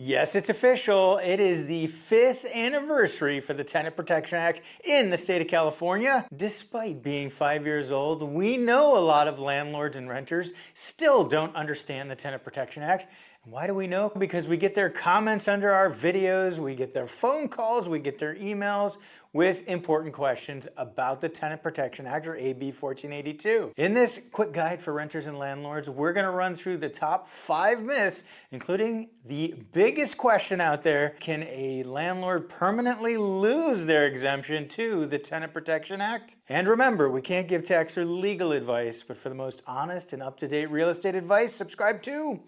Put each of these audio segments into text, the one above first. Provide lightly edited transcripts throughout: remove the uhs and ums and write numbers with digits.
Yes, it's official. It is the 5th anniversary for the Tenant Protection Act in the state of California. Despite being 5 years old, we know a lot of landlords and renters still don't understand the Tenant Protection Act. And why do we know? Because we get their comments under our videos, we get their phone calls, we get their emails with important questions about the Tenant Protection Act, or AB 1482. In this quick guide for renters and landlords, we're going to run through the top 5 myths, including the biggest question out there: can a landlord permanently lose their exemption to the Tenant Protection Act? And remember, we can't give tax or legal advice, but for the most honest and up-to-date real estate advice, subscribe to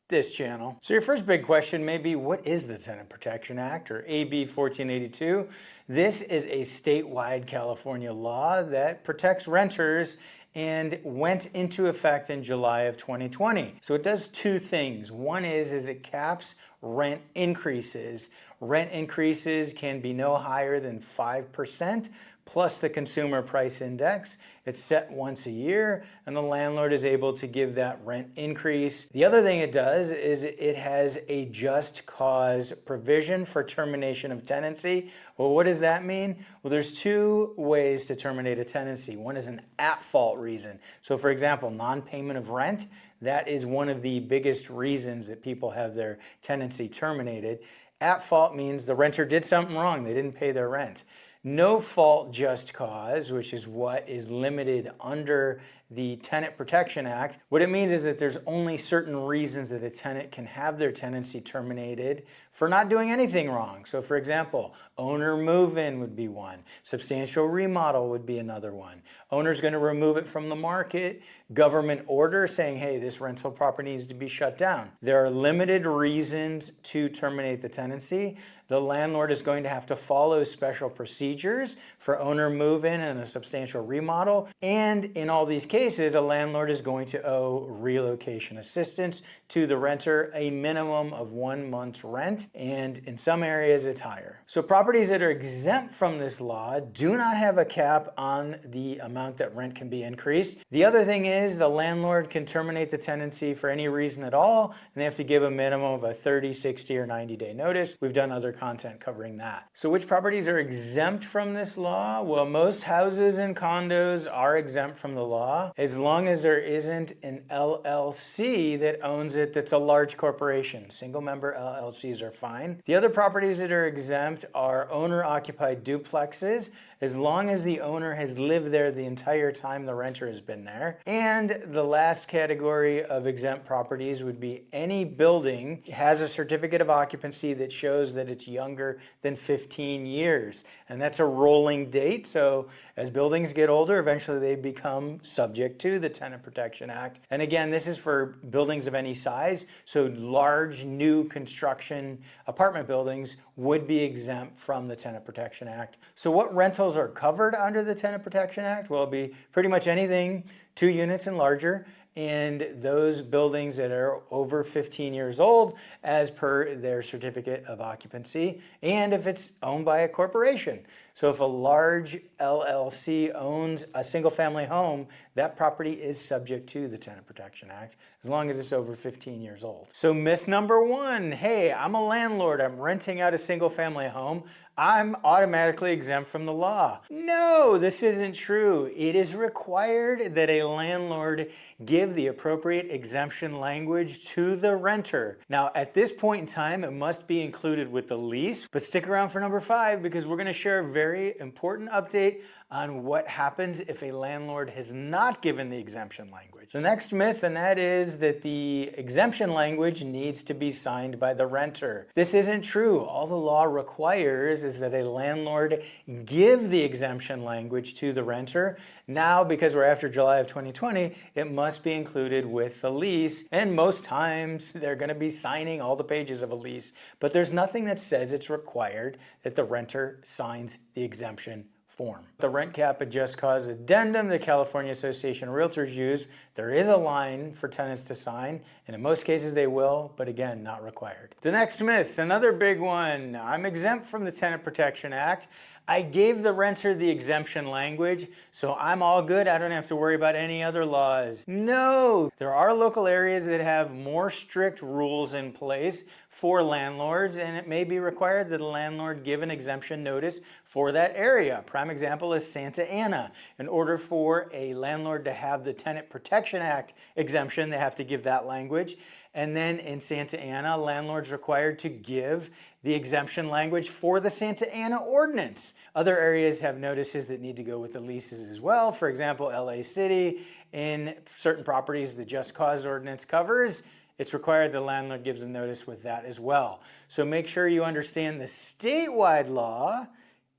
this channel. So your first big question may be, what is the Tenant Protection Act, or AB 1482? This is a statewide California law that protects renters and went into effect in July of 2020. So it does two things. One is it caps rent increases. Rent increases can be no higher than 5% plus the consumer price index. It's set once a year, and the landlord is able to give that rent increase. The other thing it does is it has a just cause provision for termination of tenancy. Well, what does that mean? Well, there's two ways to terminate a tenancy. One is an at-fault reason. So for example, non-payment of rent, that is one of the biggest reasons that people have their tenancy terminated. At fault means the renter did something wrong. They didn't pay their rent. No fault just cause, which is what is limited under the Tenant Protection Act. What it means is that there's only certain reasons that a tenant can have their tenancy terminated for not doing anything wrong. So for example, owner move-in would be one. Substantial remodel would be another one. Owner's going to remove it from the market. Government order saying, hey, this rental property needs to be shut down. There are limited reasons to terminate the tenancy. The landlord is going to have to follow special procedures for owner move-in and a substantial remodel. And in all these cases, a landlord is going to owe relocation assistance to the renter, a minimum of 1 month's rent, and in some areas it's higher. So properties that are exempt from this law do not have a cap on the amount that rent can be increased. The other thing is the landlord can terminate the tenancy for any reason at all, and they have to give a minimum of a 30, 60, or 90-day notice. We've done other content covering that. So which properties are exempt from this law? Well, most houses and condos are exempt from the law as long as there isn't an LLC that owns it that's a large corporation. Single member LLCs are fine. The other properties that are exempt are owner-occupied duplexes, as long as the owner has lived there the entire time the renter has been there. And the last category of exempt properties would be any building has a certificate of occupancy that shows that it's younger than 15 years. And that's a rolling date. So as buildings get older, eventually they become subject to the Tenant Protection Act. And again, this is for buildings of any size. So large new construction apartment buildings would be exempt from the Tenant Protection Act. So what rentals are covered under the Tenant Protection Act? Well, it'll be pretty much anything 2 units and larger, and those buildings that are over 15 years old as per their certificate of occupancy, and if it's owned by a corporation. So if a large LLC owns a single family home, that property is subject to the Tenant Protection Act as long as it's over 15 years old. So myth number 1, hey, I'm a landlord, I'm renting out a single family home, I'm automatically exempt from the law. No, this isn't true. It is required that a landlord give the appropriate exemption language to the renter. Now, at this point in time, it must be included with the lease, but stick around for number 5 because we're going to share a very important update on what happens if a landlord has not given the exemption language. The next myth, and that is that the exemption language needs to be signed by the renter. This isn't true. All the law requires is that a landlord give the exemption language to the renter. Now, because we're after July of 2020, it must be included with the lease, and most times they're going to be signing all the pages of a lease, but there's nothing that says it's required that the renter signs the exemption form. The rent cap and just cause addendum the California Association of Realtors use, there is a line for tenants to sign, and in most cases they will, but again, not required. The next myth, another big one, I'm exempt from the Tenant Protection Act. I gave the renter the exemption language, so I'm all good. I don't have to worry about any other laws. No, there are local areas that have more strict rules in place for landlords, and it may be required that a landlord give an exemption notice for that area. Prime example is Santa Ana. In order for a landlord to have the Tenant Protection Act exemption, they have to give that language. And then in Santa Ana, landlords required to give the exemption language for the Santa Ana ordinance. Other areas have notices that need to go with the leases as well. For example, LA City, in certain properties the Just Cause ordinance covers, it's required the landlord gives a notice with that as well. So make sure you understand the statewide law,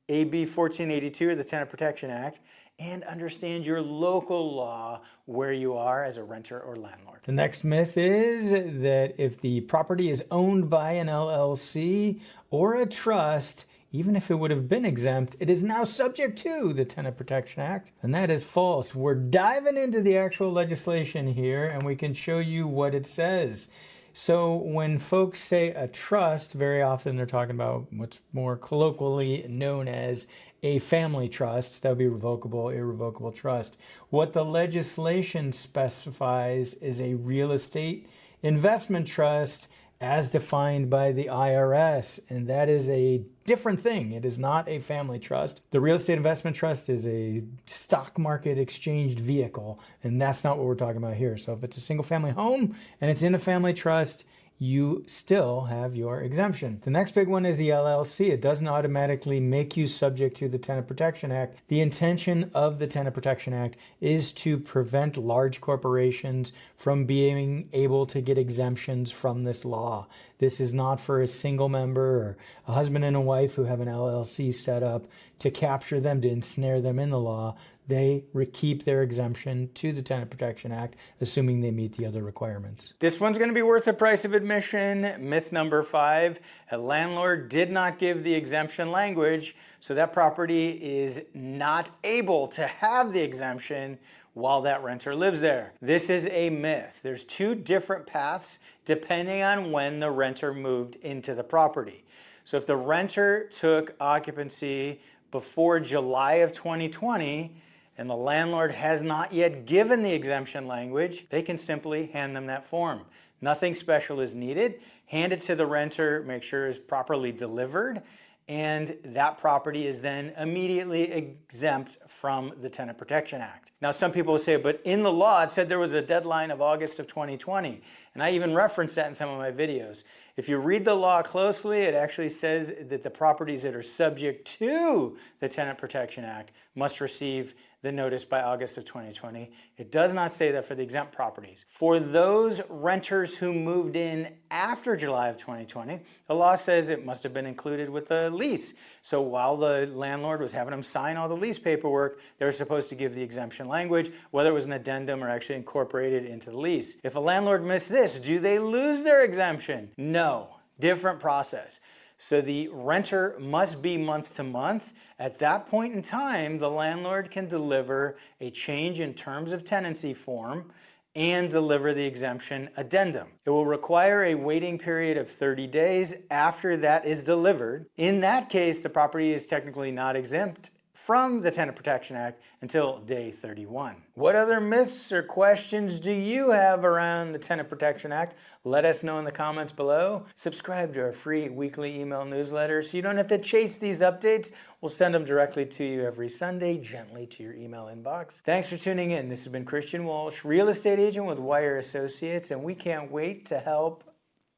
AB 1482 or the Tenant Protection Act, and understand your local law where you are as a renter or landlord. The next myth is that if the property is owned by an LLC or a trust, even if it would have been exempt, it is now subject to the Tenant Protection Act. And that is false. We're diving into the actual legislation here, and we can show you what it says. So when folks say a trust, very often they're talking about what's more colloquially known as a family trust. That would be revocable, irrevocable trust. What the legislation specifies is a real estate investment trust as defined by the IRS, and that is a different thing. It is not a family trust. The real estate investment trust is a stock market exchanged vehicle, and that's not what we're talking about here. So if it's a single family home and it's in a family trust, you still have your exemption. The next big one is the LLC. It doesn't automatically make you subject to the Tenant Protection Act. The intention of the Tenant Protection Act is to prevent large corporations from being able to get exemptions from this law. This is not for a single member or a husband and a wife who have an LLC set up to capture them, to ensnare them in the law. They keep their exemption to the Tenant Protection Act, assuming they meet the other requirements. This one's going to be worth the price of admission. Myth number 5, a landlord did not give the exemption language, so that property is not able to have the exemption while that renter lives there. This is a myth. There's 2 different paths depending on when the renter moved into the property. So if the renter took occupancy before July of 2020, and the landlord has not yet given the exemption language, they can simply hand them that form. Nothing special is needed. Hand it to the renter, make sure it's properly delivered, and that property is then immediately exempt from the Tenant Protection Act. Now some people will say, but in the law it said there was a deadline of August of 2020, and I even reference that in some of my videos. If you read the law closely, it actually says that the properties that are subject to the Tenant Protection Act must receive the notice by August of 2020. It does not say that for the exempt properties. For those renters who moved in after July of 2020, the law says it must have been included with the lease. So while the landlord was having them sign all the lease paperwork, they were supposed to give the exemption language, whether it was an addendum or actually incorporated into the lease. If a landlord missed this, do they lose their exemption? No, different process. So the renter must be month to month. At that point in time, the landlord can deliver a change in terms of tenancy form and deliver the exemption addendum. It will require a waiting period of 30 days after that is delivered. In that case, the property is technically not exempt from the Tenant Protection Act until day 31. What other myths or questions do you have around the Tenant Protection Act? Let us know in the comments below. Subscribe to our free weekly email newsletter so you don't have to chase these updates. We'll send them directly to you every Sunday, gently to your email inbox. Thanks for tuning in. This has been Christian Walsh, real estate agent with Wire Associates, and we can't wait to help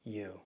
you.